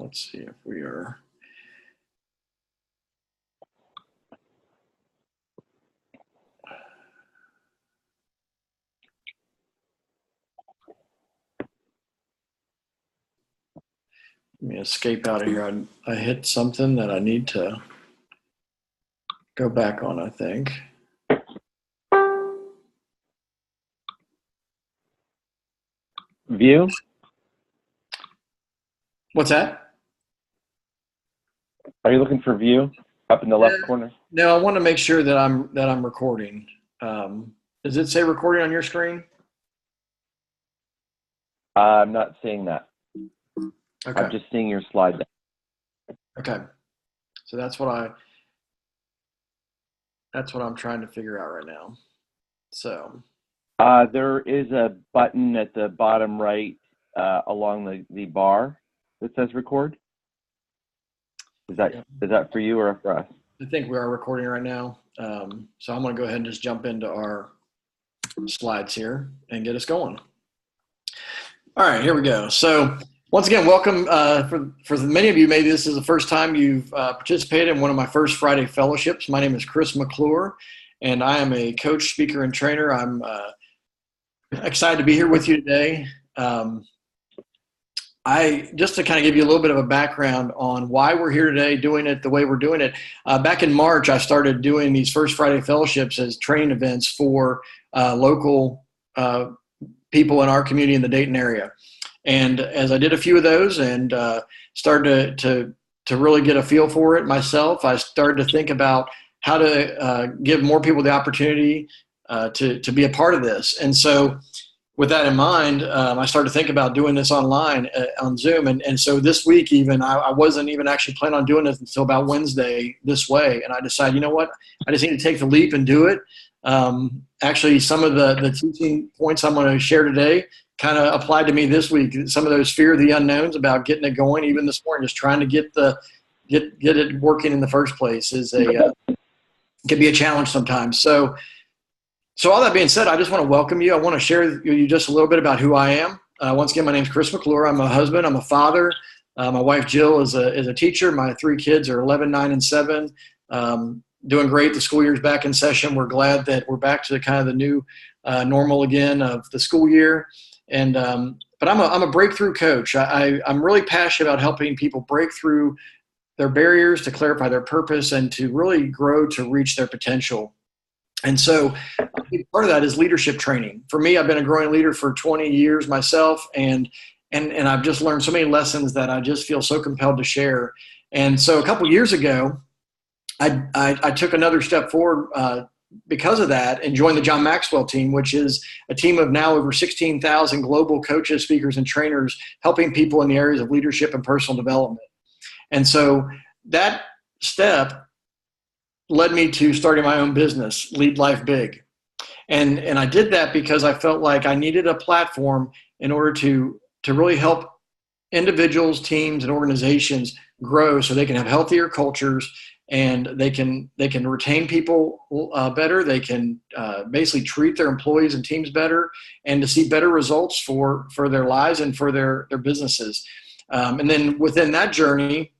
let's see if we are. Let me escape out of here. I hit something that I need to go back on, I think. View? What's that? Are you looking for view up in the left corner? No, I want to make sure that I'm recording. Does it say recording on your screen? I'm not seeing that. Okay. I'm just seeing your slide deck. Okay. So that's what I'm trying to figure out right now. So there is a button at the bottom right along the bar that says record. Is that for you or for us? I think we are recording right now. So I'm going to go ahead and just jump into our slides here and get us going. All right, here we go. So once again, welcome. For many of you, maybe this is the first time you've participated in one of my first Friday fellowships. My name is Chris McClure, and I am a coach, speaker, and trainer. I'm excited to be here with you today. Just to kind of give you a little bit of a background on why we're here today, doing it the way we're doing it. Back in March, I started doing these first Friday fellowships as training events for local people in our community in the Dayton area. And as I did a few of those and started to really get a feel for it myself, I started to think about how to give more people the opportunity to be a part of this. And so with that in mind, I started to think about doing this online on Zoom. And so this week even, I wasn't even actually planning on doing this until about Wednesday this way. And I decided, you know what, I just need to take the leap and do it. Actually, some of the teaching points I'm going to share today kind of applied to me this week. Some of those fear of the unknowns about getting it going, even this morning, just trying to get it working in the first place can be a challenge sometimes. So all that being said, I just want to welcome you. I want to share with you just a little bit about who I am. Once again, my name is Chris McClure. I'm a husband. I'm a father. My wife, Jill, is a teacher. My 3 kids are 11, 9, and 7. Doing great. The school year's back in session. We're glad that we're back to the kind of the new normal again of the school year. And but I'm a breakthrough coach. I'm really passionate about helping people break through their barriers, to clarify their purpose, and to really grow to reach their potential. And so a big part of that is leadership training. For me, I've been a growing leader for 20 years myself, and I've just learned so many lessons that I just feel so compelled to share. And so a couple of years ago, I took another step forward because of that and joined the John Maxwell team, which is a team of now over 16,000 global coaches, speakers, and trainers helping people in the areas of leadership and personal development. And so that step led me to starting my own business, Lead Life Big. And I did that because I felt like I needed a platform in order to really help individuals, teams, and organizations grow so they can have healthier cultures and they can retain people better. They can basically treat their employees and teams better and to see better results for their lives and for their businesses. And then within that journey,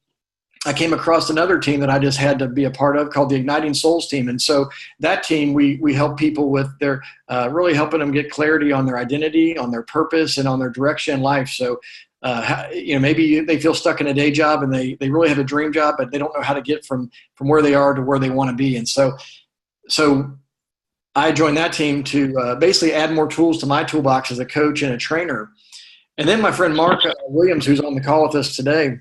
I came across another team that I just had to be a part of called the Igniting Souls team. And so that team, we help people with their really helping them get clarity on their identity, on their purpose, and on their direction in life. So, maybe they feel stuck in a day job and they really have a dream job, but they don't know how to get from where they are to where they want to be. And so I joined that team to basically add more tools to my toolbox as a coach and a trainer. And then my friend Mark Williams, who's on the call with us today,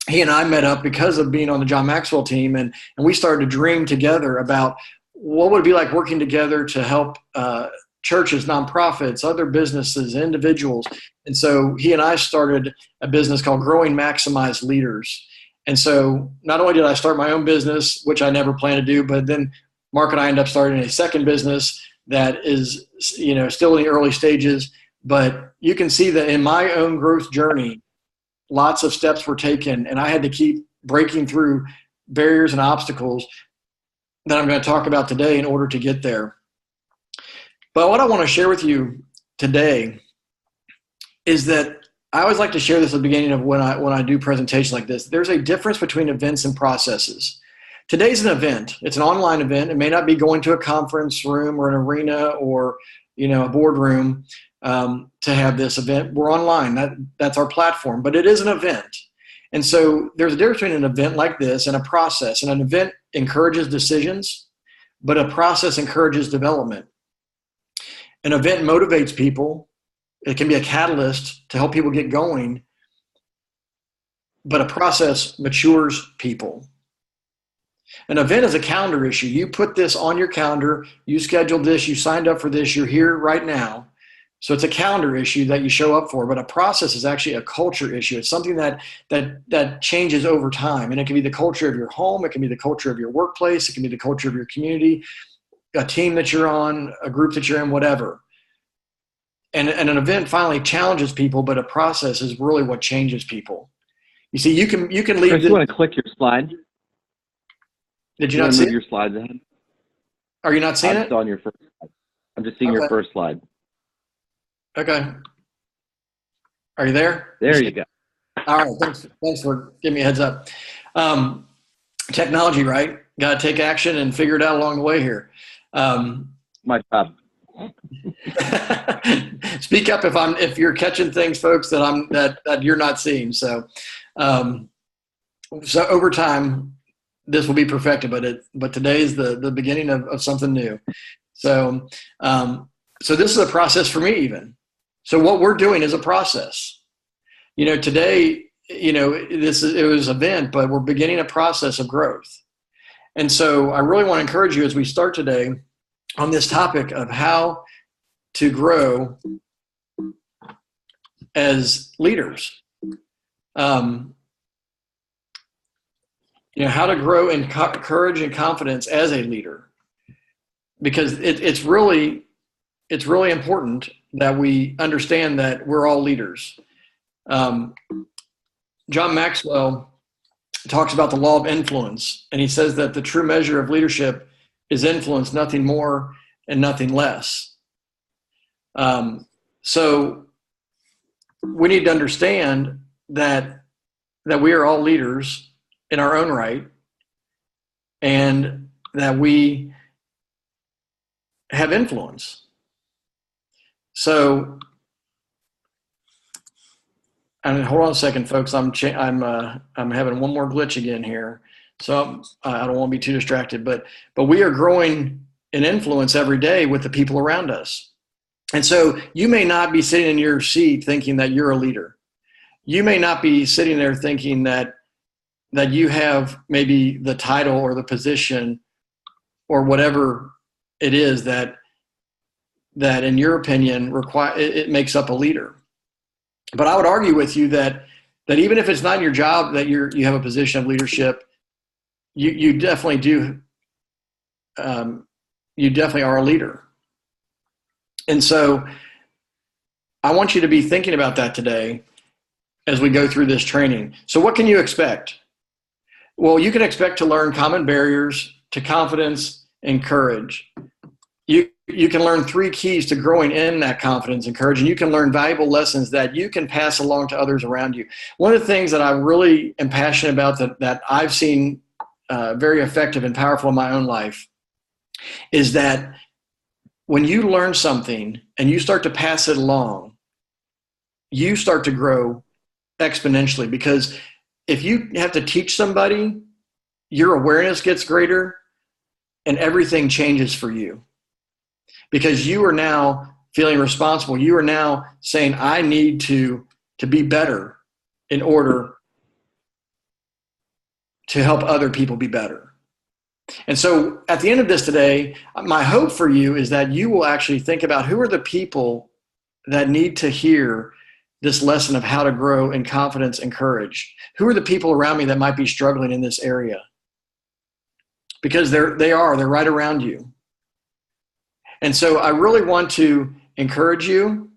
he and I met up because of being on the John Maxwell team, and we started to dream together about what would it be like working together to help churches, nonprofits, other businesses, individuals. And so he and I started a business called Growing Maximized Leaders. And so not only did I start my own business, which I never planned to do, but then Mark and I ended up starting a second business that is, still in the early stages. But you can see that in my own growth journey, lots of steps were taken, and I had to keep breaking through barriers and obstacles that I'm going to talk about today in order to get there. But what I want to share with you today is that I always like to share this at the beginning of when I do presentations like this. There's a difference between events and processes. Today's an event. It's an online event. It may not be going to a conference room or an arena or a boardroom to have this event. We're online. That's our platform, but it is an event. And so there's a difference between an event like this and a process. And an event encourages decisions, but a process encourages development. An event motivates people. It can be a catalyst to help people get going, but a process matures people. An event is a calendar issue. You put this on your calendar, you scheduled this, you signed up for this, you're here right now. So it's a calendar issue that you show up for, but a process is actually a culture issue. It's something that changes over time. And it can be the culture of your home, it can be the culture of your workplace, it can be the culture of your community, a team that you're on, a group that you're in, whatever. And an event finally challenges people, but a process is really what changes people. You see, you can leave. Chris, you want to click your slide? Did you not see your slides ahead? Are you not seeing it? It's on your first slide. I'm just seeing your first slide. Okay. Are you there? There you go. All right. Thanks for giving me a heads up. Technology, right? Got to take action and figure it out along the way here. My job. Speak up if you're catching things, folks, that you're not seeing. So over time, this will be perfected, but today is the beginning of something new. So this is a process for me even. So what we're doing is a process. Today, it was an event, but we're beginning a process of growth. And so I really want to encourage you as we start today on this topic of how to grow as leaders. How to grow in courage and confidence as a leader, because it's really important that we understand that we're all leaders. John Maxwell talks about the law of influence, and he says that the true measure of leadership is influence, nothing more and nothing less. So we need to understand that we are all leaders in our own right, and that we have influence. So, and hold on a second, folks. I'm having one more glitch again here, so I don't want to be too distracted. But we are growing in influence every day with the people around us, and so you may not be sitting in your seat thinking that you're a leader. You may not be sitting there thinking that you have maybe the title or the position or whatever it is that in your opinion it makes up a leader. But I would argue with you that even if it's not in your job that you have a position of leadership, you definitely do. You definitely are a leader. And so I want you to be thinking about that today as we go through this training. So what can you expect? Well, you can expect to learn common barriers to confidence and courage. You can learn 3 keys to growing in that confidence and courage, and you can learn valuable lessons that you can pass along to others around you. One of the things that I really am passionate about that I've seen very effective and powerful in my own life is that when you learn something and you start to pass it along, you start to grow exponentially, because if you have to teach somebody, your awareness gets greater and everything changes for you, because you are now feeling responsible. You are now saying, I need to be better in order to help other people be better. And so at the end of this today, my hope for you is that you will actually think about who are the people that need to hear this lesson of how to grow in confidence and courage. Who are the people around me that might be struggling in this area? Because they're right around you. And so I really want to encourage you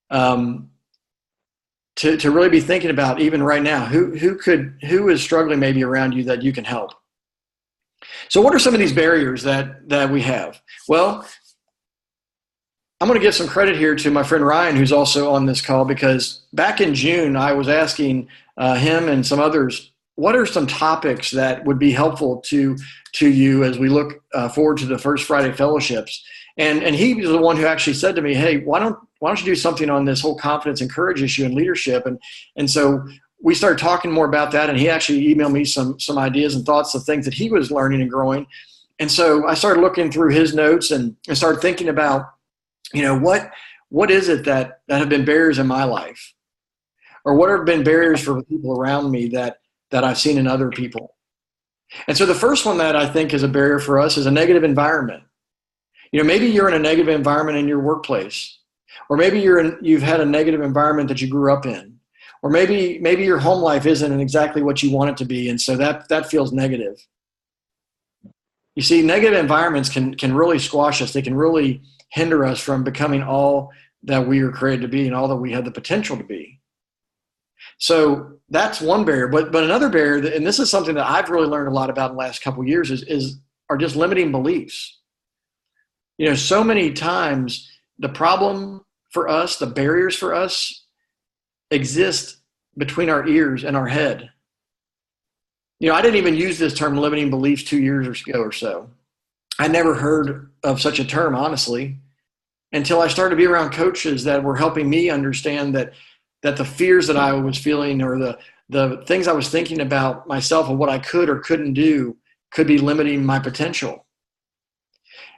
to really be thinking about, even right now, who is struggling maybe around you that you can help. So what are some of these barriers that we have? Well, I'm going to give some credit here to my friend Ryan, who's also on this call, because back in June, I was asking him and some others, what are some topics that would be helpful to you as we look forward to the First Friday Fellowships? And he was the one who actually said to me, hey, why don't you do something on this whole confidence and courage issue in leadership? And so we started talking more about that, and he actually emailed me some ideas and thoughts of things that he was learning and growing. And so I started looking through his notes and started thinking about, what is it that have been barriers in my life? Or what have been barriers for the people around me that I've seen in other people? And so the first one that I think is a barrier for us is a negative environment. Maybe you're in a negative environment in your workplace, or maybe you've had a negative environment that you grew up in, or maybe your home life isn't exactly what you want it to be, and so that feels negative. You see, negative environments can really squash us. They can really hinder us from becoming all that we are created to be and all that we have the potential to be. So that's one barrier. But another barrier, and this is something that I've really learned a lot about in the last couple of years, are just limiting beliefs. So many times the problem for us, the barriers for us, exist between our ears and our head. I didn't even use this term limiting beliefs 2 years ago or so. I never heard of such a term, honestly, until I started to be around coaches that were helping me understand that the fears that I was feeling, or the things I was thinking about myself and what I could or couldn't do, could be limiting my potential.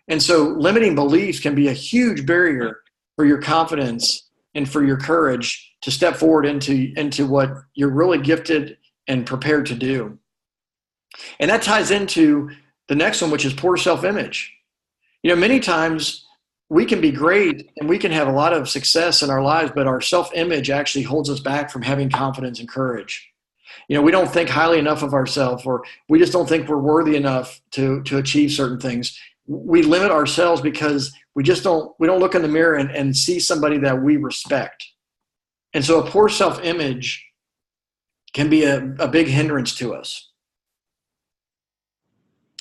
And so limiting beliefs can be a huge barrier for your confidence and for your courage to step forward into what you're really gifted and prepared to do. And that ties into the next one, which is poor self-image. Many times we can be great and we can have a lot of success in our lives, but our self-image actually holds us back from having confidence and courage. We don't think highly enough of ourselves, or we just don't think we're worthy enough to achieve certain things. We limit ourselves because we don't look in the mirror and see somebody that we respect. And so a poor self-image can be a big hindrance to us.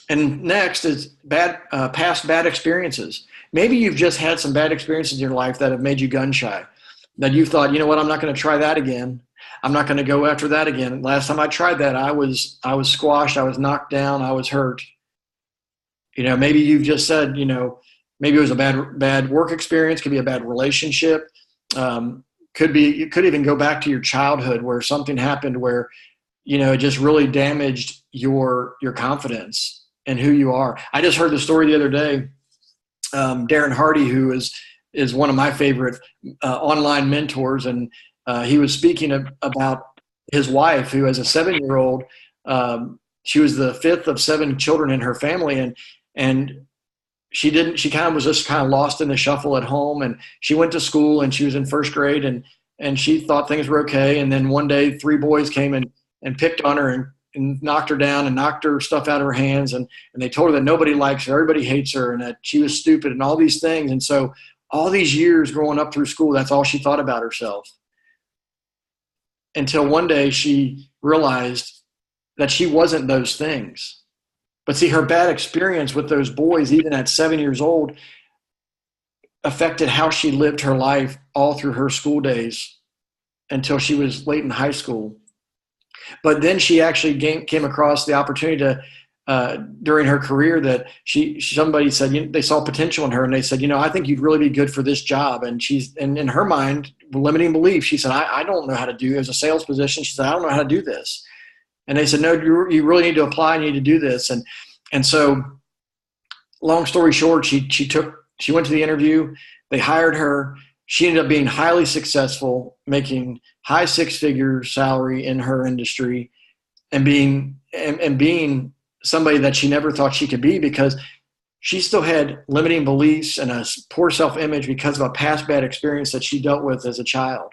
And next is past bad experiences. Maybe you've just had some bad experiences in your life that have made you gun shy, that you thought, I'm not going to try that again. I'm not going to go after that again. Last time I tried that, I was squashed. I was knocked down. I was hurt. Maybe you've just said, maybe it was a bad work experience, could be a bad relationship. You could even go back to your childhood where something happened where, it just really damaged your confidence and who you are. I just heard the story the other day. Darren Hardy, who is one of my favorite online mentors, and he was speaking about his wife, who has a 7-year-old. She was the fifth of 7 children in her family, and she was just kind of lost in the shuffle at home. And she went to school, and she was in first grade, and she thought things were okay. And then one day 3 boys came and picked on her and knocked her down and knocked her stuff out of her hands. And they told her that nobody likes her, everybody hates her, and that she was stupid and all these things. And so all these years growing up through school, that's all she thought about herself. Until one day she realized that she wasn't those things. But see, her bad experience with those boys, even at 7 years old, affected how she lived her life all through her school days until she was late in high school. But then she actually came across the opportunity to, during her career, that somebody said, they saw potential in her, and they said, I think you'd really be good for this job. And and in her mind, limiting belief, she said, I don't know how to do it. As a sales position, she said, I don't know how to do this. And they said, no, you really need to apply. You need to do this. And so long story short, she went to the interview. They hired her. She ended up being highly successful, making high 6-figure salary in her industry, and being somebody that she never thought she could be, because she still had limiting beliefs and a poor self-image because of a past bad experience that she dealt with as a child.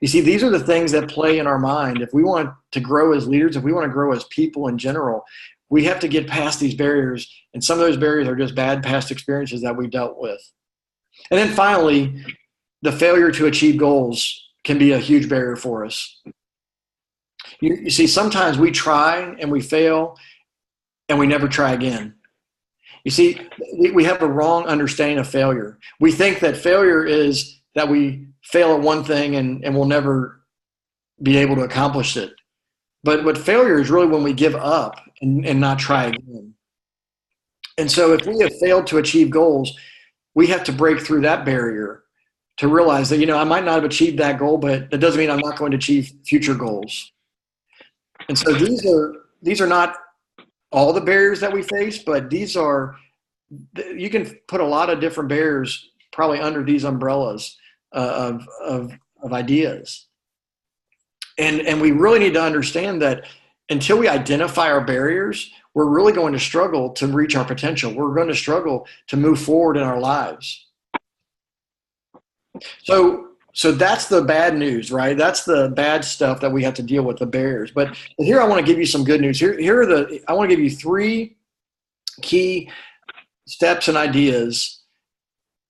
You see, these are the things that play in our mind. If we want to grow as leaders, if we want to grow as people in general, we have to get past these barriers. And some of those barriers are just bad past experiences that we dealt with. And then finally, the failure to achieve goals can be a huge barrier for us. You see, sometimes we try and we fail and we never try again. You see, we have a wrong understanding of failure. We think that failure is that we fail at one thing and we'll never be able to accomplish it. But failure is really when we give up and not try again. And so if we have failed to achieve goals, we have to break through that barrier to realize that, I might not have achieved that goal, but that doesn't mean I'm not going to achieve future goals. And so these are not all the barriers that we face, but you can put a lot of different barriers probably under these umbrellas of ideas. And we really need to understand that until we identify our barriers, we're really going to struggle to reach our potential. We're going to struggle to move forward in our lives. So that's the bad news, right? That's the bad stuff that we have to deal with, the barriers. But here I want to give you some good news. I want to give you 3 key steps and ideas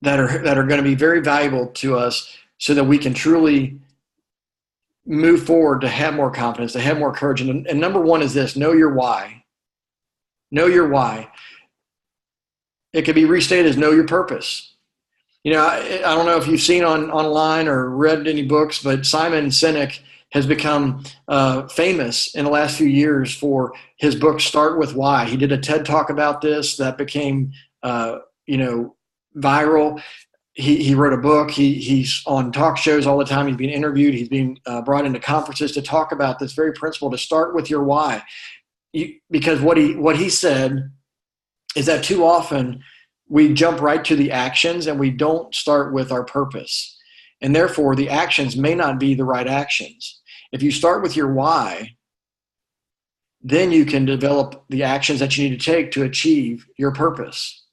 that are going to be very valuable to us so that we can truly move forward to have more confidence, to have more courage. And number 1 is this: know your why. Know your why. It could be restated as know your purpose. I don't know if you've seen online or read any books, but Simon Sinek has become famous in the last few years for his book, Start With Why. He did a TED Talk about this that became, viral. He wrote a book. He's on talk shows all the time. He's being interviewed. He's being brought into conferences to talk about this very principle, to start with your why. Because what he said is that too often we jump right to the actions and we don't start with our purpose. And therefore, the actions may not be the right actions. If you start with your why, then you can develop the actions that you need to take to achieve your purpose.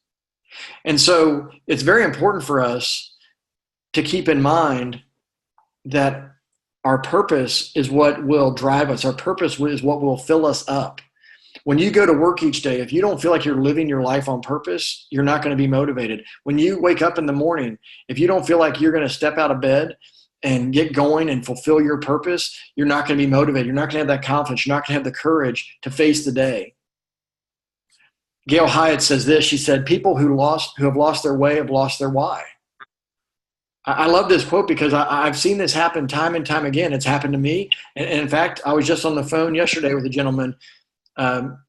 And so it's very important for us to keep in mind that our purpose is what will drive us. Our purpose is what will fill us up. When you go to work each day, if you don't feel like you're living your life on purpose, you're not going to be motivated. When you wake up in the morning, if you don't feel like you're going to step out of bed and get going and fulfill your purpose, you're not going to be motivated. You're not going to have that confidence. You're not going to have the courage to face the day. Gail Hyatt says this. She said, people who have lost their way have lost their why. I love this quote because I've seen this happen time and time again. It's happened to me. And in fact, I was just on the phone yesterday with a gentleman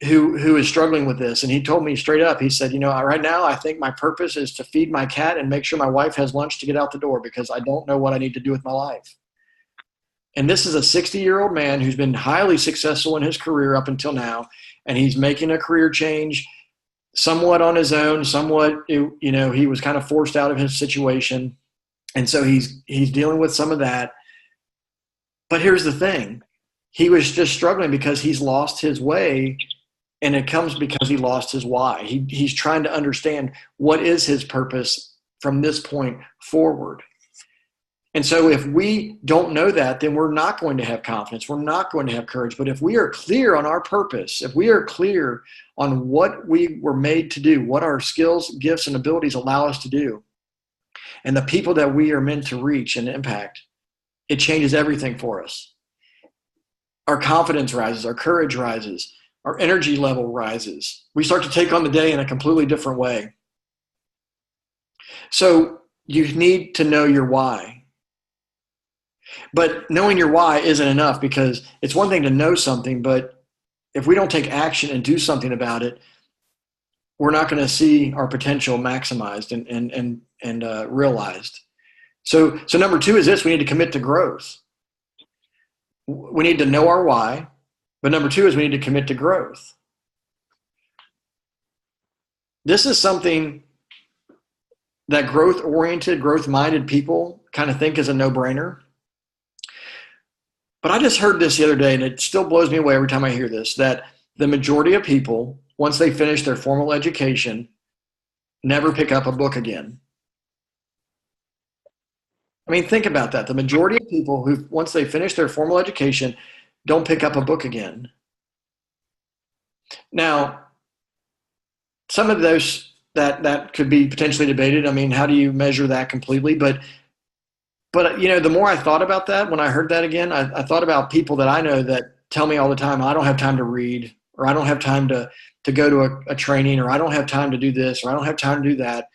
who is struggling with this. And he told me straight up, he said, right now I think my purpose is to feed my cat and make sure my wife has lunch to get out the door because I don't know what I need to do with my life. And this is a 60-year-old man who's been highly successful in his career up until now. And he's making a career change somewhat on his own, somewhat, he was kind of forced out of his situation. And so he's dealing with some of that. But here's the thing. He was just struggling because he's lost his way, and it comes because he lost his why. He's trying to understand what is his purpose from this point forward. And so if we don't know that, then we're not going to have confidence. We're not going to have courage. But if we are clear on our purpose, if we are clear on what we were made to do, what our skills, gifts, and abilities allow us to do, and the people that we are meant to reach and impact, it changes everything for us. Our confidence rises, our courage rises, our energy level rises. We start to take on the day in a completely different way. So you need to know your why. But knowing your why isn't enough, because it's one thing to know something, but if we don't take action and do something about it, we're not going to see our potential maximized and realized. So number 2 is this: we need to commit to growth. We need to know our why, but number 2 is we need to commit to growth. This is something that growth-oriented, growth-minded people kind of think is a no-brainer. But I just heard this the other day, and it still blows me away every time I hear this, that the majority of people, once they finish their formal education, never pick up a book again. I mean, think about that. The majority of people who, once they finish their formal education, don't pick up a book again. Now, some of those that could be potentially debated. I mean, how do you measure that completely? But the more I thought about that, when I heard that again, I thought about people that I know that tell me all the time, I don't have time to read, or I don't have time to go to a training, or I don't have time to do this, or I don't have time to do that.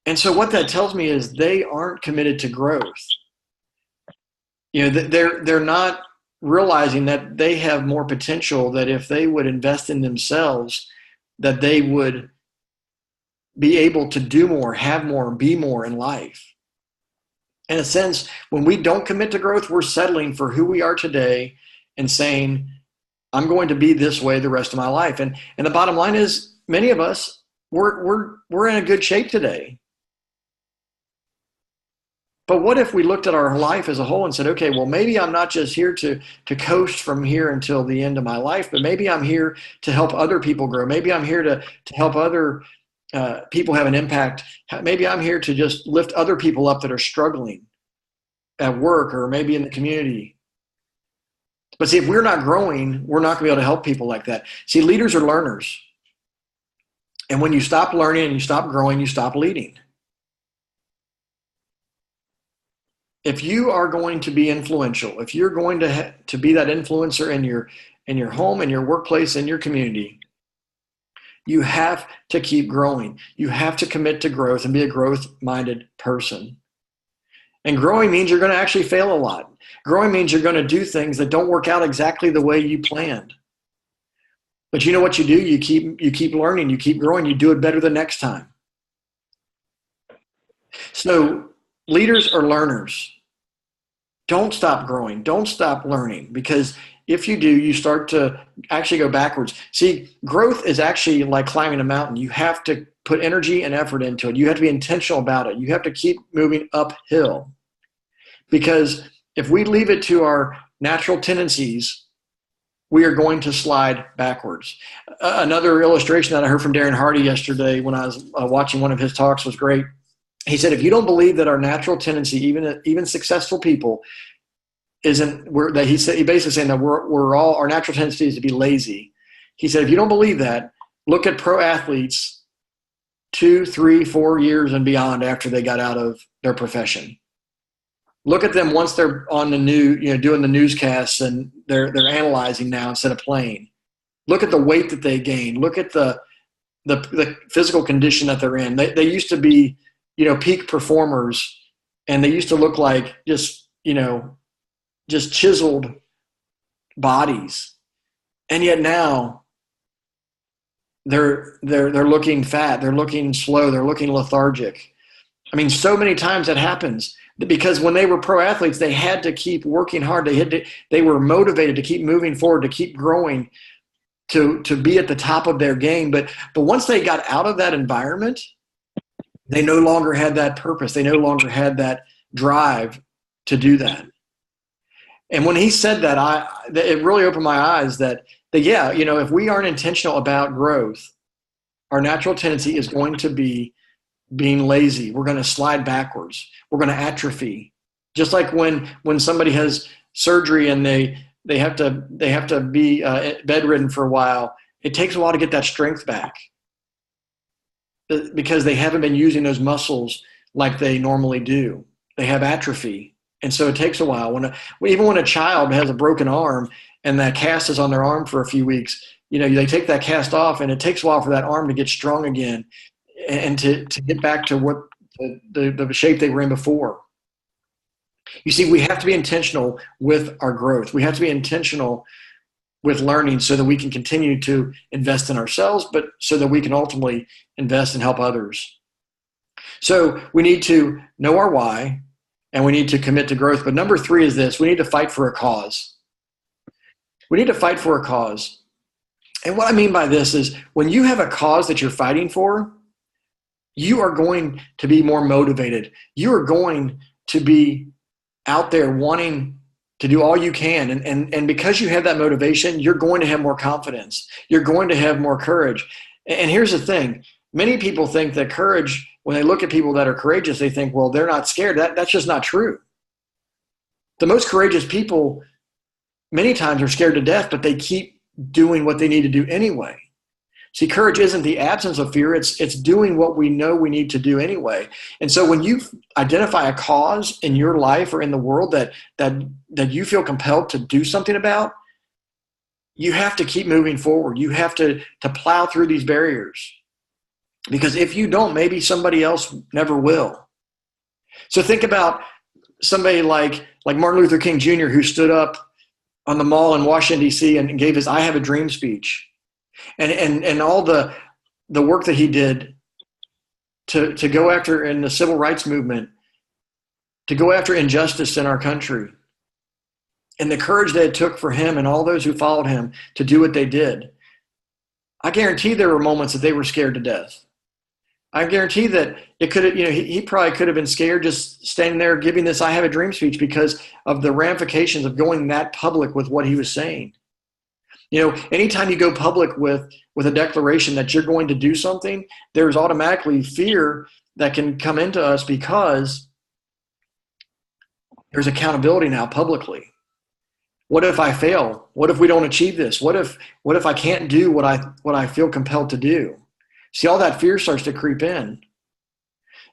And so what that tells me is they aren't committed to growth. They're not realizing that they have more potential, that if they would invest in themselves, that they would be able to do more, have more, be more in life. In a sense, when we don't commit to growth, we're settling for who we are today and saying, I'm going to be this way the rest of my life. And the bottom line is, many of us, we're in a good shape today. But what if we looked at our life as a whole and said, okay, well, maybe I'm not just here to coast from here until the end of my life, but maybe I'm here to help other people grow. Maybe I'm here to help other people have an impact. Maybe I'm here to just lift other people up that are struggling at work or maybe in the community. But see, if we're not growing, we're not going to be able to help people like that. See, leaders are learners. And when you stop learning and you stop growing, you stop leading. If you are going to be influential, if you're going to be that influencer in your home, in your workplace, in your community, you have to keep growing. You have to commit to growth and be a growth-minded person. And growing means you're going to actually fail a lot. Growing means you're going to do things that don't work out exactly the way you planned. But you know what you do? You keep learning, you keep growing, you do it better the next time. So leaders are learners. Don't stop growing. Don't stop learning, because if you do, you start to actually go backwards. See, growth is actually like climbing a mountain. You have to put energy and effort into it. You have to be intentional about it. You have to keep moving uphill, because if we leave it to our natural tendencies, we are going to slide backwards. Another illustration that I heard from Darren Hardy yesterday when I was watching one of his talks was great. He said, if you don't believe that our natural tendency, even successful people, he basically saying that we're all, our natural tendency is to be lazy. He said, if you don't believe that, look at pro athletes 2, 3, 4 years and beyond after they got out of their profession. Look at them once they're on the news, doing the newscasts, and they're analyzing now instead of playing. Look at the weight that they gain. Look at the physical condition that they're in. They used to be, peak performers, and they used to look like just chiseled bodies. And yet now they're looking fat, they're looking slow, they're looking lethargic. I mean, so many times that happens because when they were pro athletes, they had to keep working hard. They were motivated to keep moving forward, to keep growing, to be at the top of their game. But once they got out of that environment, they no longer had that purpose. They no longer had that drive to do that. And when he said that, it really opened my eyes that if we aren't intentional about growth, our natural tendency is going to be being lazy. We're going to slide backwards. We're going to atrophy. Just like when somebody has surgery and they have to be bedridden for a while, it takes a while to get that strength back, because they haven't been using those muscles like they normally do. They have atrophy. And so it takes a while. Even when a child has a broken arm and that cast is on their arm for a few weeks, they take that cast off, and it takes a while for that arm to get strong again and to get back to what the shape they were in before. You see, we have to be intentional with our growth. We have to be intentional with learning so that we can continue to invest in ourselves, but so that we can ultimately invest and help others. So we need to know our why, and we need to commit to growth. But number 3 is this: we need to fight for a cause. We need to fight for a cause. And what I mean by this is, when you have a cause that you're fighting for, you are going to be more motivated. You are going to be out there wanting to do all you can. And because you have that motivation, you're going to have more confidence. You're going to have more courage. And here's the thing. Many people think that courage, when they look at people that are courageous, they think, well, they're not scared. That's just not true. The most courageous people many times are scared to death, but they keep doing what they need to do anyway. See, courage isn't the absence of fear. It's doing what we know we need to do anyway. And so when you identify a cause in your life or in the world that you feel compelled to do something about, you have to keep moving forward. You have to plow through these barriers, because if you don't, maybe somebody else never will. So think about somebody like Martin Luther King Jr., who stood up on the mall in Washington, D.C. and gave his "I Have a Dream" speech, and all the work that he did to go after in the civil rights movement, to go after injustice in our country, and the courage that it took for him and all those who followed him to do what they did. I guarantee there were moments that they were scared to death. I guarantee that it could have, he probably could have been scared just standing there giving this "I Have a Dream" speech because of the ramifications of going that public with what he was saying. Anytime you go public with a declaration that you're going to do something, there's automatically fear that can come into us because there's accountability now publicly. What if I fail? What if we don't achieve this? What if I can't do what I feel compelled to do? See, all that fear starts to creep in.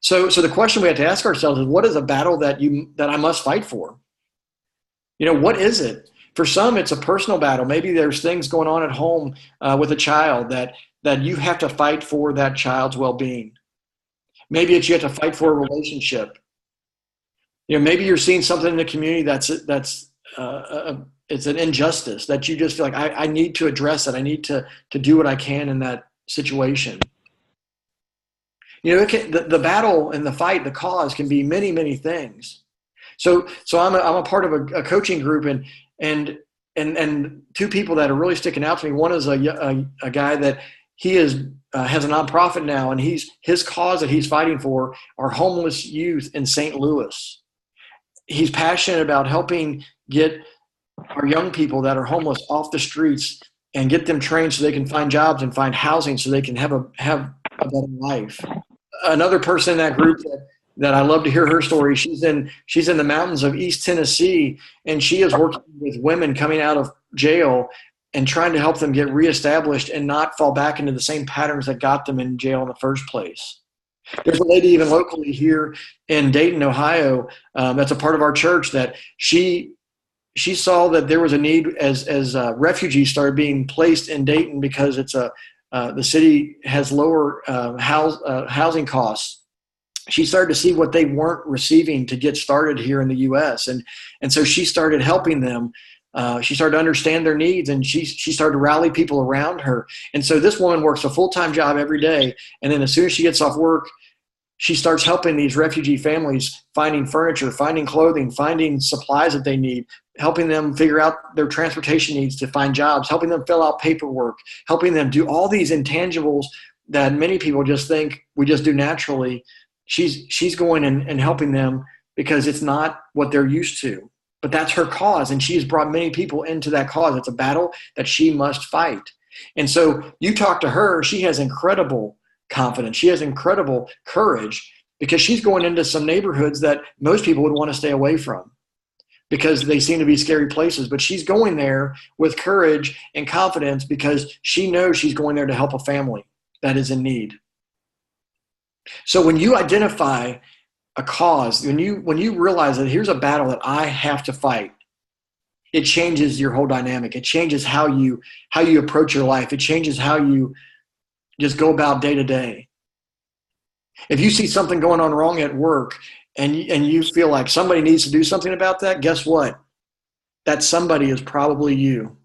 So the question we have to ask ourselves is, what is a battle that I must fight for? What is it? For some, it's a personal battle. Maybe there's things going on at home with a child that you have to fight for that child's well-being. Maybe it's you have to fight for a relationship. Maybe you're seeing something in the community that's it's an injustice that you just feel like I need to address it. I need to do what I can in that situation. The battle and the fight, the cause can be many, many things. So I'm a part of a coaching group, and two people that are really sticking out to me. One is a guy that he has a nonprofit now, and his cause that he's fighting for are homeless youth in St. Louis. He's passionate about helping get our young people that are homeless off the streets and get them trained so they can find jobs and find housing so they can have a better life. Another person in that group that I love to hear her story, she's in the mountains of East Tennessee, and she is working with women coming out of jail and trying to help them get reestablished and not fall back into the same patterns that got them in jail in the first place. There's a lady even locally here in Dayton, Ohio, that's a part of our church, that she saw that there was a need as refugees started being placed in Dayton because it's the city has lower housing costs. She started to see what they weren't receiving to get started here in the U.S. And so she started helping them. She started to understand their needs, and she started to rally people around her. And so this woman works a full-time job every day, and then as soon as she gets off work, she starts helping these refugee families, finding furniture, finding clothing, finding supplies that they need, helping them figure out their transportation needs to find jobs, helping them fill out paperwork, helping them do all these intangibles that many people just think we just do naturally. She's going and helping them because it's not what they're used to. But that's her cause, and she has brought many people into that cause. It's a battle that she must fight. And so you talk to her, she has incredible confidence. She has incredible courage because she's going into some neighborhoods that most people would want to stay away from because they seem to be scary places. But she's going there with courage and confidence because she knows she's going there to help a family that is in need. So when you identify a cause, when you realize that here's a battle that I have to fight, it changes your whole dynamic. It changes how you approach your life. It changes how you just go about day to day. If you see something going on wrong at work and you feel like somebody needs to do something about that, guess what? That somebody is probably you.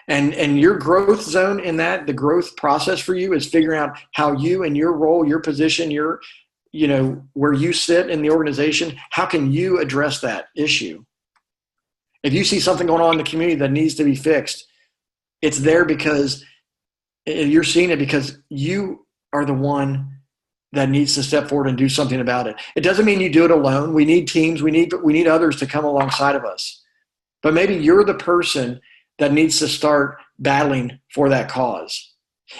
And your growth zone in that, the growth process for you is figuring out how you and your role, your position, where you sit in the organization, how can you address that issue? If you see something going on in the community that needs to be fixed, it's there because you're seeing it because you are the one that needs to step forward and do something about it. It doesn't mean you do it alone. We need teams. We need others to come alongside of us. But maybe you're the person that needs to start battling for that cause.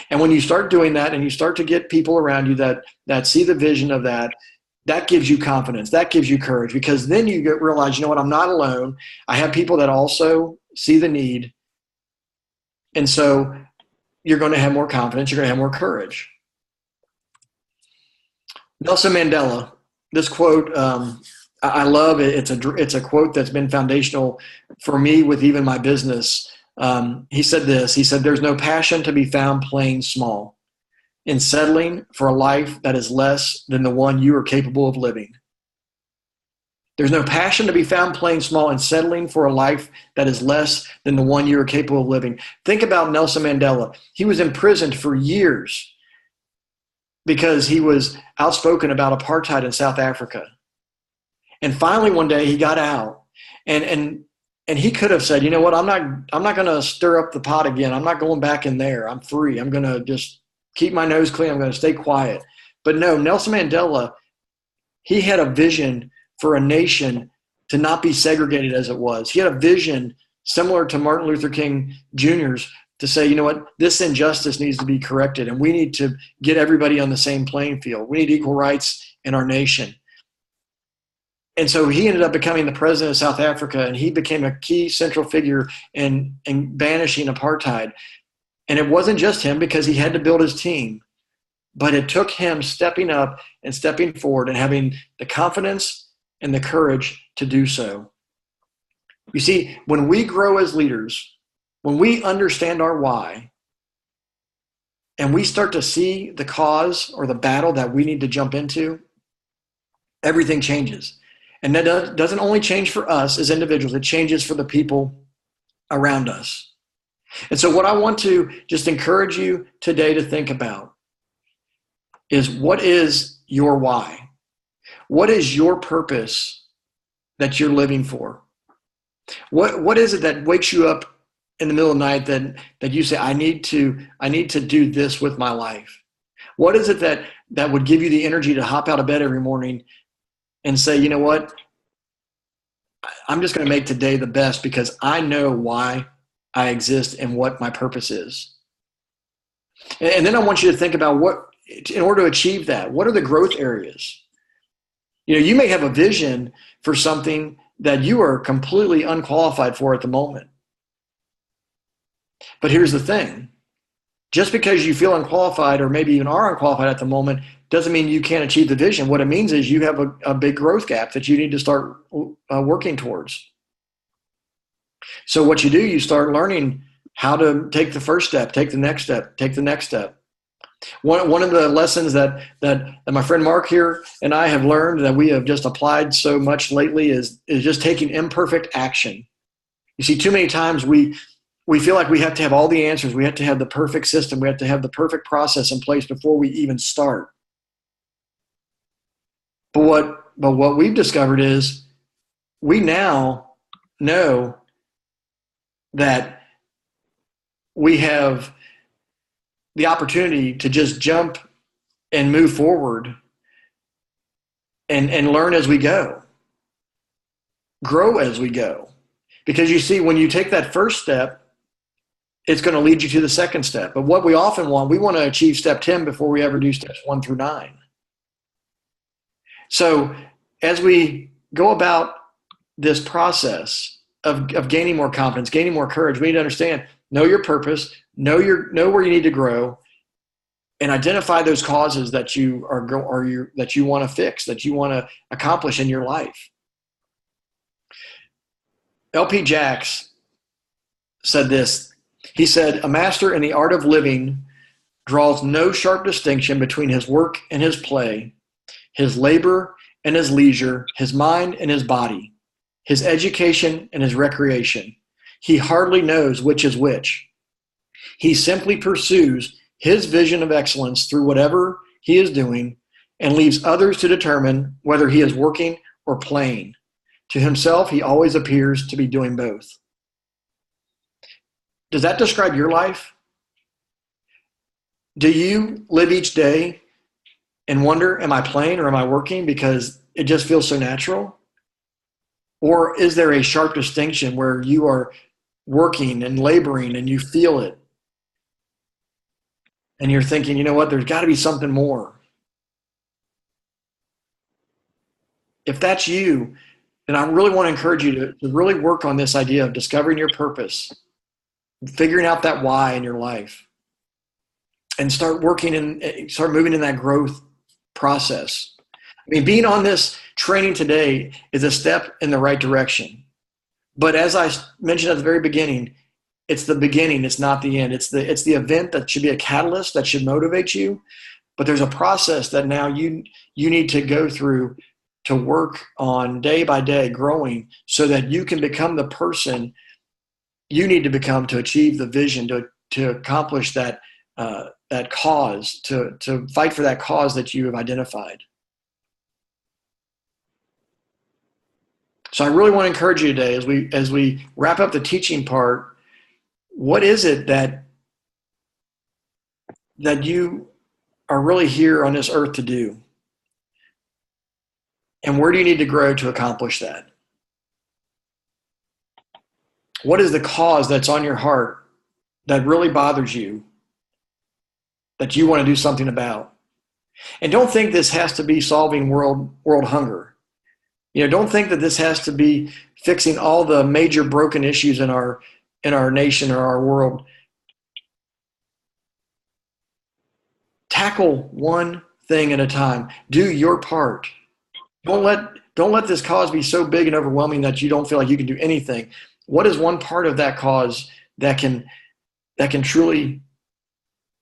And when you start doing that and you start to get people around you that see the vision of that gives you confidence. That gives you courage because then you realize, you know what, I'm not alone. I have people that also see the need. And so you're going to have more confidence. You're going to have more courage. Nelson Mandela, this quote, I love it. It's a quote that's been foundational for me with even my business. He said this. He said, "There's no passion to be found playing small in settling for a life that is less than the one you are capable of living." There's no passion to be found playing small and settling for a life that is less than the one you are capable of living. Think about Nelson Mandela. He was imprisoned for years because he was outspoken about apartheid in South Africa. And finally, one day he got out, and he could have said, "You know what? I'm not going to stir up the pot again. I'm not going back in there. I'm free. I'm going to just keep my nose clean. I'm going to stay quiet." But no, Nelson Mandela, he had a vision for a nation to not be segregated as it was. He had a vision similar to Martin Luther King Jr.'s to say, you know what, this injustice needs to be corrected, and we need to get everybody on the same playing field. We need equal rights in our nation. And so he ended up becoming the president of South Africa, and he became a key central figure in banishing apartheid. And it wasn't just him, because he had to build his team, but it took him stepping up and stepping forward and having the confidence and the courage to do so. You see, when we grow as leaders, when we understand our why, and we start to see the cause or the battle that we need to jump into, everything changes. And that doesn't only change for us as individuals, it changes for the people around us. And so what I want to just encourage you today to think about is, what is your why? What is your purpose that you're living for? What is it that wakes you up in the middle of the night that you say, I need to do this with my life? What is it that would give you the energy to hop out of bed every morning and say, you know what, I'm just going to make today the best because I know why I exist and what my purpose is. And then I want you to think about what, in order to achieve that, what are the growth areas? You know, you may have a vision for something that you are completely unqualified for at the moment. But here's the thing. Just because you feel unqualified, or maybe even are unqualified at the moment, doesn't mean you can't achieve the vision. What it means is you have a big growth gap that you need to start working towards. So what you do, you start learning how to take the first step, take the next step, take the next step. One of the lessons that my friend Mark here and I have learned, that we have just applied so much lately, is just taking imperfect action. You see, too many times we feel like we have to have all the answers. We have to have the perfect system. We have to have the perfect process in place before we even start. But what we've discovered is we now know that we have the opportunity to just jump and move forward and learn as we go, grow as we go. Because you see, when you take that first step, it's going to lead you to the second step. But what we often want, we want to achieve step 10 before we ever do steps 1 through 9. So as we go about this process of gaining more confidence, gaining more courage, we need to understand, know your purpose, know where you need to grow, and identify those causes that you that you want to fix, that you want to accomplish in your life. L.P. Jacks said this. He said, "A master in the art of living draws no sharp distinction between his work and his play, his labor and his leisure, his mind and his body, his education and his recreation. He hardly knows which is which. He simply pursues his vision of excellence through whatever he is doing, and leaves others to determine whether he is working or playing. To himself, he always appears to be doing both." Does that describe your life? Do you live each day and wonder, am I playing or am I working because it just feels so natural? Or is there a sharp distinction where you are working and laboring and you feel it? And you're thinking, you know what, there's got to be something more. If that's you, then I really want to encourage you to really work on this idea of discovering your purpose, figuring out that why in your life, and start moving in that growth process. I mean, being on this training today is a step in the right direction. But as I mentioned at the very beginning, it's the beginning. It's not the end. It's the event that should be a catalyst that should motivate you. But there's a process that now you need to go through to work on day by day, growing so that you can become the person you need to become to achieve the vision, to accomplish that that cause, to fight for that cause that you have identified. So I really want to encourage you today, as we wrap up the teaching part, what is it that you are really here on this earth to do? And where do you need to grow to accomplish that? What is the cause that's on your heart that really bothers you, that you want to do something about? And don't think this has to be solving world hunger. Don't think that this has to be fixing all the major broken issues in our nation or our world. Tackle one thing at a time. Do your part. Don't let this cause be so big and overwhelming that you don't feel like you can do anything. What is one part of that cause that can truly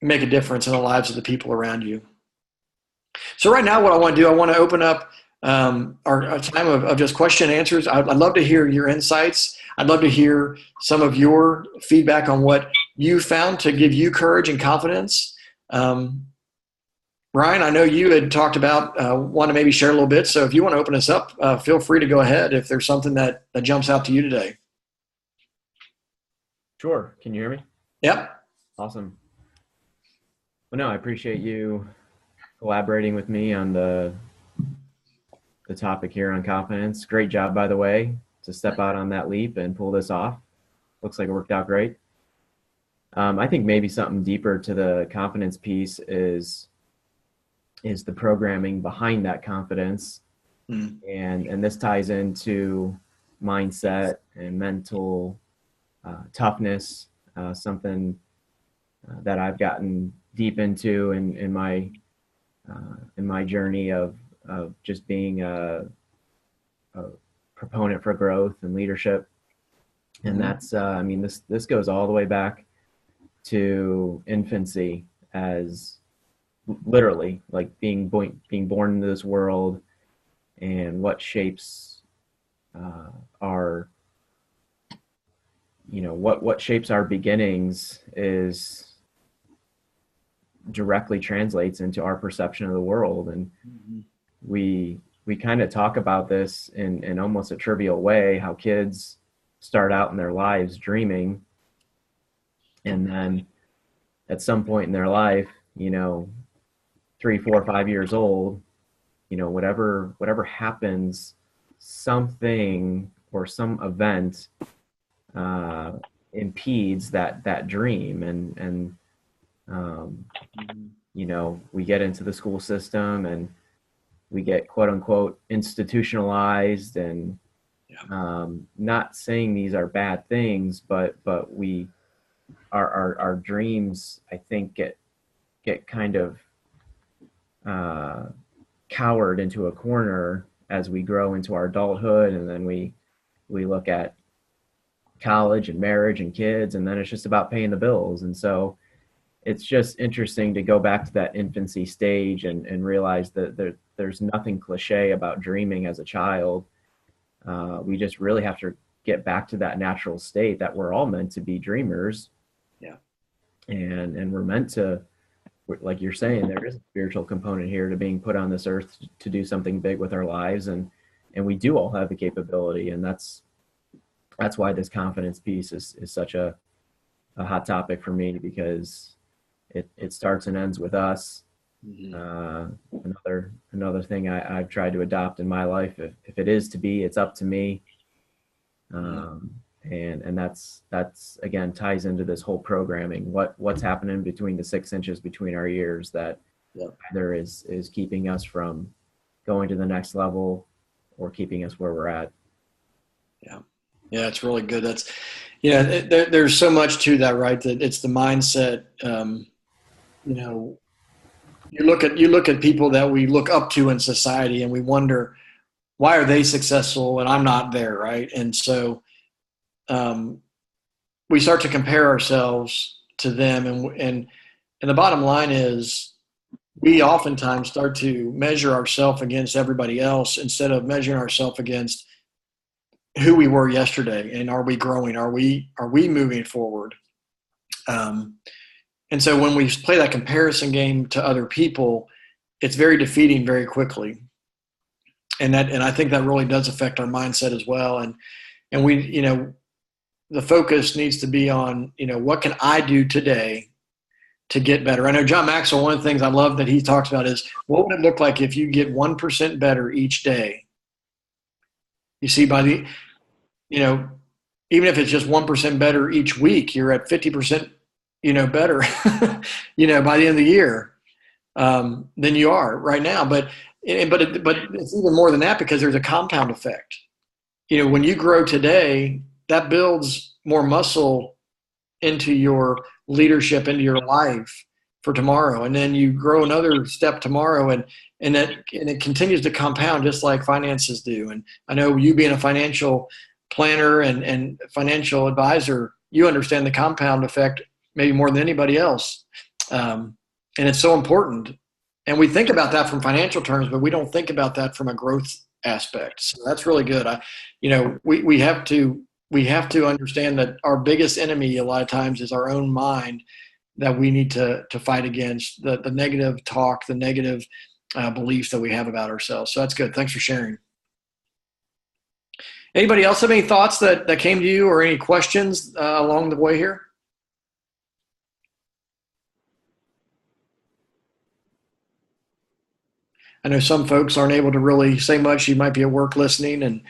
make a difference in the lives of the people around you? So right now, what I want to do, I want to open up our time of just question and answers. I'd love to hear your insights. I'd love to hear some of your feedback on what you found to give you courage and confidence. Ryan, I know you had talked about want to maybe share a little bit. So if you want to open us up, feel free to go ahead if there's something that jumps out to you today. Sure. Can you hear me? Yep. Awesome. Well, no, I appreciate you collaborating with me on the topic here on confidence. Great job, by the way, to step out on that leap and pull this off. Looks like it worked out great. I think maybe something deeper to the confidence piece is the programming behind that confidence. And this ties into mindset and mental toughness, something that I've gotten deep into in my journey of just being a proponent for growth and leadership. And that's, this goes all the way back to infancy, as literally like being born into this world, and what shapes our what shapes our beginnings is directly translates into our perception of the world. And we kind of talk about this in almost a trivial way, how kids start out in their lives dreaming, and then at some point in their life, 3, 4, 5 years old, whatever happens, something or some event impedes that dream, and we get into the school system and we get quote unquote institutionalized, and not saying these are bad things, but we our dreams, I think, get kind of cowered into a corner as we grow into our adulthood, and then we look at college and marriage and kids, and then it's just about paying the bills. And so it's just interesting to go back to that infancy stage and realize that there's nothing cliche about dreaming as a child. We just really have to get back to that natural state that we're all meant to be dreamers. Yeah. And we're meant to, like you're saying, there is a spiritual component here to being put on this earth to do something big with our lives. And we do all have the capability. And that's why this confidence piece is such a hot topic for me, because it starts and ends with us. Another thing I've tried to adopt in my life, if it is to be, it's up to me. And that's again ties into this whole programming. What's happening between the 6 inches between our ears that either is keeping us from going to the next level or keeping us where we're at. Yeah, it's really good. That's there's so much to that, right? That it's the mindset. You look at people that we look up to in society, and we wonder, why are they successful and I'm not there, right? And so we start to compare ourselves to them. And the bottom line is we oftentimes start to measure ourselves against everybody else instead of measuring ourselves against who we were yesterday. And are we growing? Are we moving forward? And so when we play that comparison game to other people, it's very defeating very quickly. And I think that really does affect our mindset as well. And we, the focus needs to be on, what can I do today to get better? I know John Maxwell, one of the things I love that he talks about is, what would it look like if you get 1% better each day? You see, by the, even if it's just 1% better each week, you're at 50%, better, by the end of the year, than you are right now. But it's even more than that, because there's a compound effect. When you grow today, that builds more muscle into your leadership, into your life for tomorrow. And then you grow another step tomorrow, and it continues to compound just like finances do. And I know you being a financial planner and financial advisor, you understand the compound effect maybe more than anybody else. And it's so important. And we think about that from financial terms, but we don't think about that from a growth aspect. So that's really good. We have to understand that our biggest enemy a lot of times is our own mind, that we need to fight against the negative talk, the negative beliefs that we have about ourselves. So that's good. Thanks for sharing. Anybody else have any thoughts that came to you, or any questions along the way here? I know some folks aren't able to really say much. You might be at work listening, and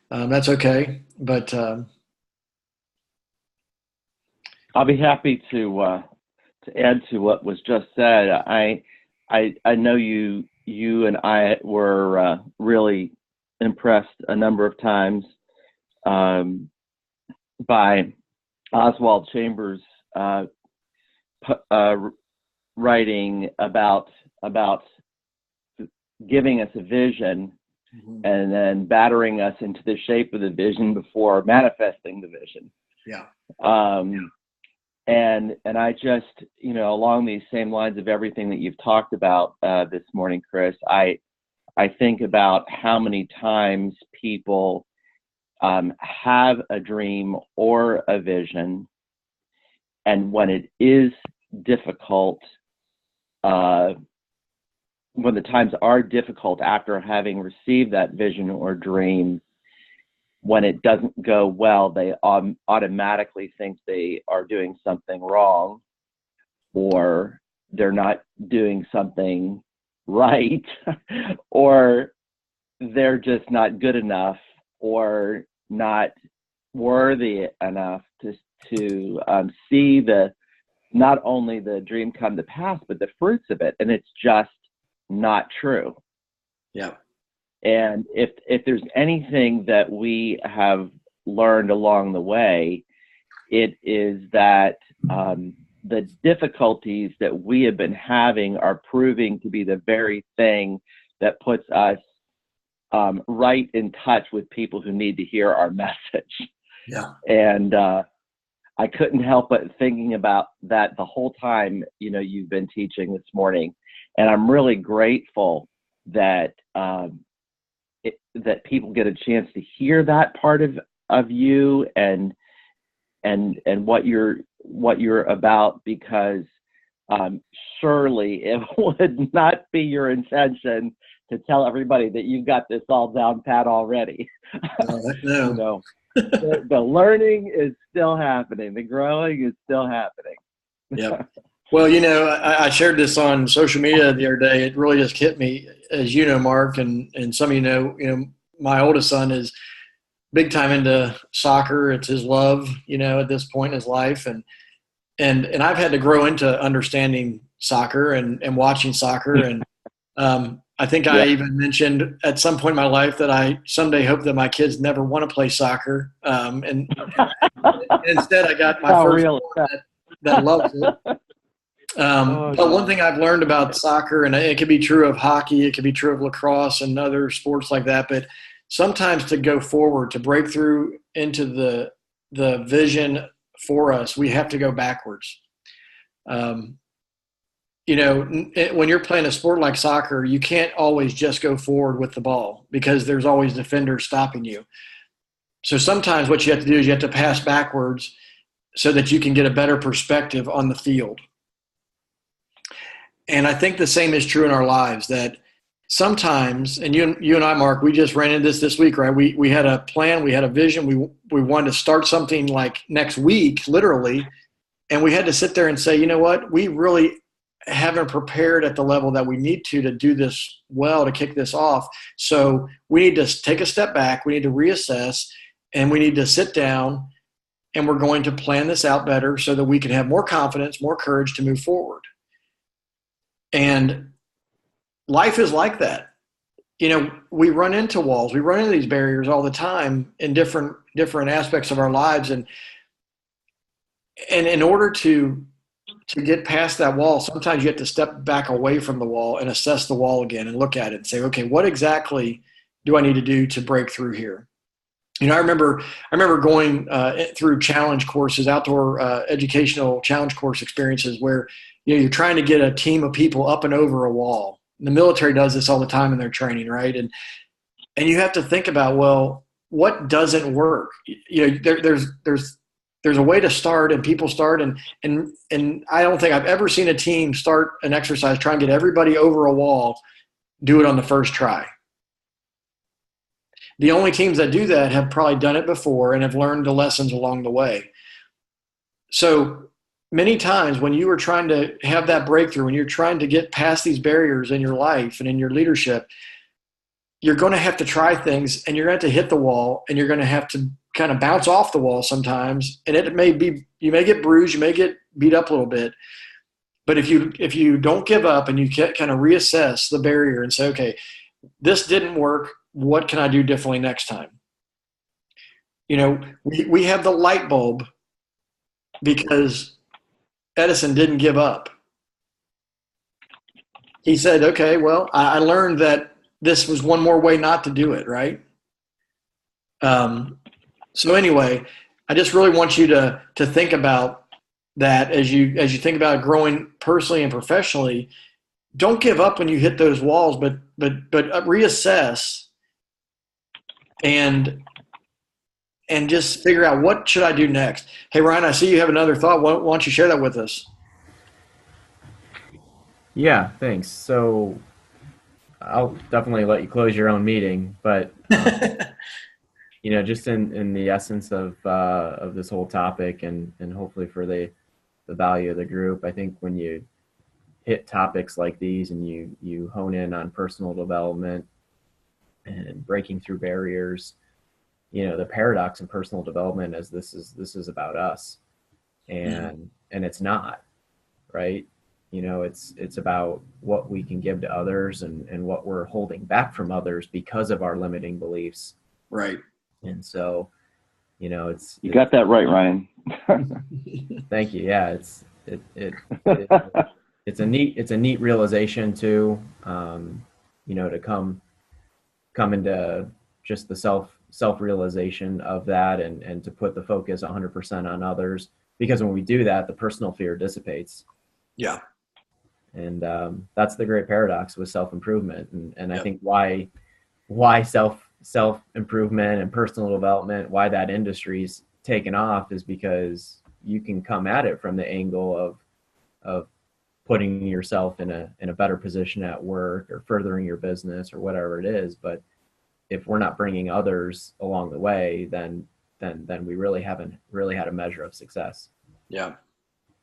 that's okay. But I'll be happy to add to what was just said. I know you and I were really impressed a number of times by Oswald Chambers' writing about giving us a vision, mm-hmm. and then battering us into the shape of the vision before manifesting the vision. Yeah. And I just, along these same lines of everything that you've talked about this morning, Chris, I think about how many times people have a dream or a vision, and when it is difficult, when the times are difficult after having received that vision or dream, when it doesn't go well, they automatically think they are doing something wrong, or they're not doing something right, or they're just not good enough, or not worthy enough to see not only the dream come to pass, but the fruits of it. And it's just not true. Yeah. And if there's anything that we have learned along the way, it is that the difficulties that we have been having are proving to be the very thing that puts us right in touch with people who need to hear our message. Yeah. And I couldn't help but thinking about that the whole time, you've been teaching this morning. And I'm really grateful that that people get a chance to hear that part of you and what you're about, because surely it would not be your intention to tell everybody that you've got this all down pat already. No. The learning is still happening. The growing is still happening. Yeah. Well, I shared this on social media the other day. It really just hit me, as you know, Mark, and some of my oldest son is big time into soccer. It's his love, at this point in his life, and I've had to grow into understanding soccer and watching soccer, and I think I even mentioned at some point in my life that I someday hope that my kids never want to play soccer, and instead I got my first one that loves it. But one thing I've learned about soccer, and it could be true of hockey, it could be true of lacrosse and other sports like that, but sometimes to go forward, to break through into the vision for us, we have to go backwards. You know, when you're playing a sport like soccer, you can't always just go forward with the ball because there's always defenders stopping you. So sometimes what you have to do is you have to pass backwards so that you can get a better perspective on the field. And I think the same is true in our lives, that sometimes, and you and I, Mark, we just ran into this week, right? We had a plan, we had a vision, we wanted to start something like next week, literally, and we had to sit there and say, you know what, we really haven't prepared at the level that we need to do this well, to kick this off. So we need to take a step back, we need to reassess, and we need to sit down, and we're going to plan this out better so that we can have more confidence, more courage to move forward. And life is like that. You know, we run into walls, we run into these barriers all the time in different aspects of our lives. And in order to get past that wall, sometimes you have to step back away from the wall and assess the wall again and look at it and say, okay, what exactly do I need to do to break through here? You know, I remember going through challenge courses, outdoor educational challenge course experiences where, you know, you're trying to get a team of people up and over a wall. The military does this all the time in their training, right? And you have to think about, well, what doesn't work? You know, there's a way to start, and people start, and I don't think I've ever seen a team start an exercise, try and get everybody over a wall, do it on the first try. The only teams that do that have probably done it before and have learned the lessons along the way. So many times when you are trying to have that breakthrough, when you're trying to get past these barriers in your life and in your leadership, you're going to have to try things, and you're going to have to hit the wall, and you're going to have to kind of bounce off the wall sometimes. And it may be, you may get bruised, you may get beat up a little bit. But if you don't give up and you kind of reassess the barrier and say, okay, this didn't work, what can I do differently next time? You know, we have the light bulb because Edison didn't give up. He said, okay, well, I learned that this was one more way not to do it, right? So anyway, I just really want you to think about that as you think about growing personally and professionally. Don't give up when you hit those walls, but reassess and just figure out, what should I do next? Hey, Ryan, I see you have another thought. Why don't you share that with us? Yeah, thanks. So I'll definitely let you close your own meeting, but you know, just in the essence of this whole topic, and hopefully for the value of the group, I think when you hit topics like these and you hone in on personal development and breaking through barriers, you know, the paradox in personal development is this is about us, and it's not, right? You know, it's about what we can give to others and what we're holding back from others because of our limiting beliefs. Right. And so, you know, you got that right, Ryan. Thank you. Yeah, it's a neat realization too. You know, to come into just the self-realization of that, and to put the focus 100% on others, because when we do that, the personal fear dissipates. Yeah. And that's the great paradox with self-improvement. And I think why self-improvement and personal development, why that industry's taken off, is because you can come at it from the angle of putting yourself in a better position at work or furthering your business or whatever it is. But if we're not bringing others along the way, then we really haven't had a measure of success. Yeah.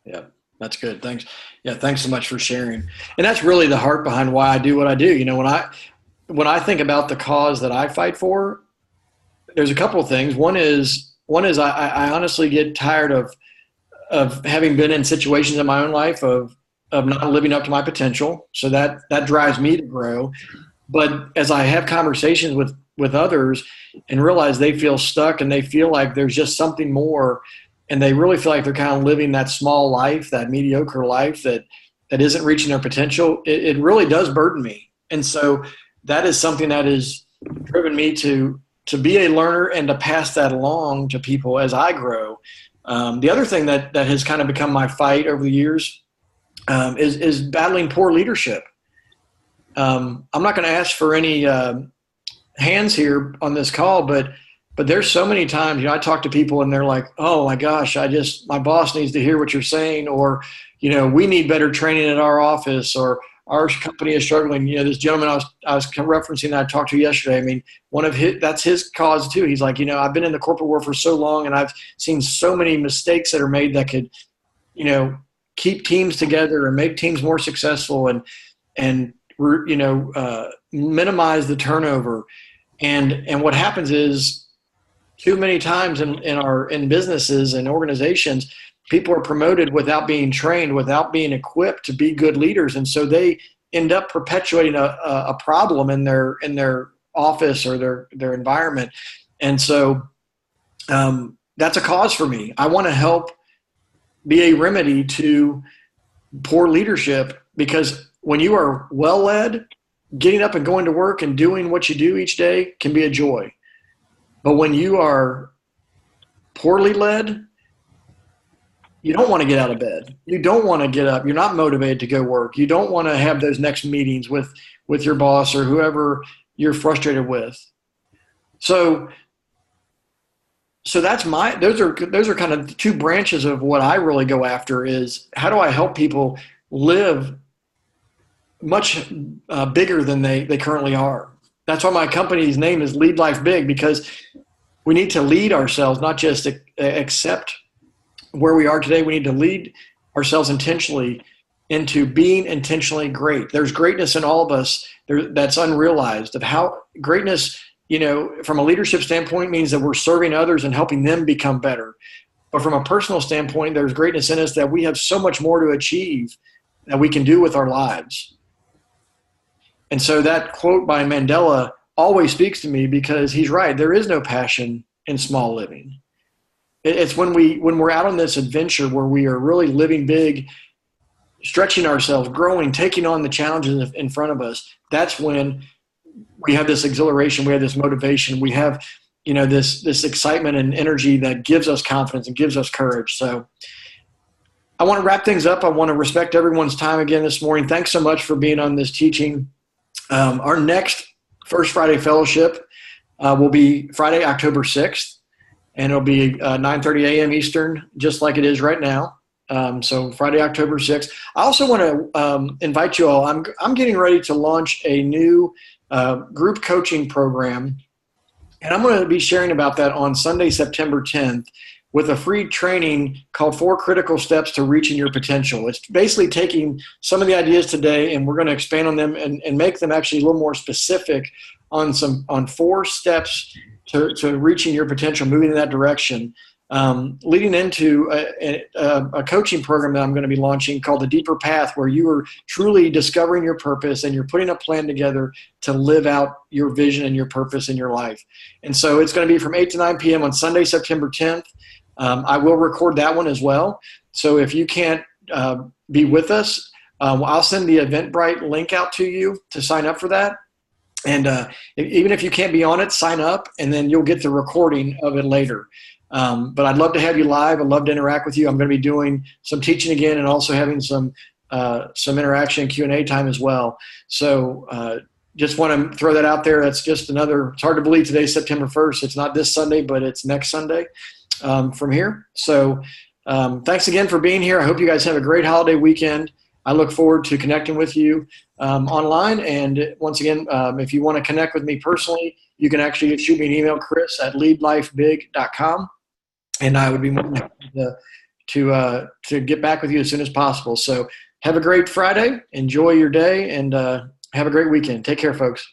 Yeah. That's good. Thanks. Yeah. Thanks so much for sharing. And that's really the heart behind why I do what I do. You know, when I think about the cause that I fight for, there's a couple of things. One is I honestly get tired of having been in situations in my own life of not living up to my potential. So that drives me to grow. But as I have conversations with others and realize they feel stuck and they feel like there's just something more, and they really feel like they're kind of living that small life, that mediocre life that isn't reaching their potential, it really does burden me. And so that is something that has driven me to be a learner and to pass that along to people as I grow. The other thing that has kind of become my fight over the years is battling poor leadership. I'm not going to ask for any hands here on this call, but there's so many times, I talk to people and they're like, oh my gosh, my boss needs to hear what you're saying, or, we need better training at our office, or our company is struggling. This gentleman I was referencing that I talked to yesterday, I mean, that's his cause too. He's like, I've been in the corporate world for so long and I've seen so many mistakes that are made that could, keep teams together and make teams more successful and minimize the turnover. And what happens is, too many times in businesses and organizations, people are promoted without being trained, without being equipped to be good leaders, and so they end up perpetuating a problem in their office or their environment. And so that's a cause for me. I want to help be a remedy to poor leadership, because when you are well led, getting up and going to work and doing what you do each day can be a joy. But when you are poorly led, you don't want to get out of bed. You don't want to get up. You're not motivated to go work. You don't want to have those next meetings with your boss or whoever you're frustrated with. So those are kind of the two branches of what I really go after, is how do I help people live much bigger than they currently are. That's why my company's name is Lead Life Big, because we need to lead ourselves, not just accept where we are today. We need to lead ourselves intentionally into being intentionally great. There's greatness in all of us that's unrealized, of how greatness, from a leadership standpoint, means that we're serving others and helping them become better. But from a personal standpoint, there's greatness in us that we have so much more to achieve that we can do with our lives. And so that quote by Mandela always speaks to me, because he's right. There is no passion in small living. It's when we're out on this adventure where we are really living big, stretching ourselves, growing, taking on the challenges in front of us. That's when we have this exhilaration, we have this motivation, we have, this excitement and energy that gives us confidence and gives us courage. So I want to wrap things up. I want to respect everyone's time again this morning. Thanks so much for being on this teaching. Our next First Friday Fellowship will be Friday, October 6th, and it'll be 9:30 a.m. Eastern, just like it is right now. So Friday, October 6th. I also want to invite you all. I'm getting ready to launch a new group coaching program, and I'm going to be sharing about that on Sunday, September 10th, with a free training called 4 Critical Steps to Reaching Your Potential. It's basically taking some of the ideas today, and we're going to expand on them and make them actually a little more specific on 4 steps to reaching your potential, moving in that direction, leading into a coaching program that I'm going to be launching called The Deeper Path, where you are truly discovering your purpose and you're putting a plan together to live out your vision and your purpose in your life. And so it's going to be from 8 to 9 p.m. on Sunday, September 10th. I will record that one as well. So if you can't be with us, I'll send the Eventbrite link out to you to sign up for that. And even if you can't be on it, sign up, and then you'll get the recording of it later. But I'd love to have you live. I'd love to interact with you. I'm going to be doing some teaching again, and also having some interaction and Q&A time as well. So just want to throw that out there. That's just it's hard to believe today's September 1st. It's not this Sunday, but it's next Sunday from here. So thanks again for being here. I hope you guys have a great holiday weekend. I look forward to connecting with you online. And once again, if you want to connect with me personally, you can actually shoot me an email, chris@leadlifebig.com. And I would be more than happy to get back with you as soon as possible. So have a great Friday. Enjoy your day, and have a great weekend. Take care, folks.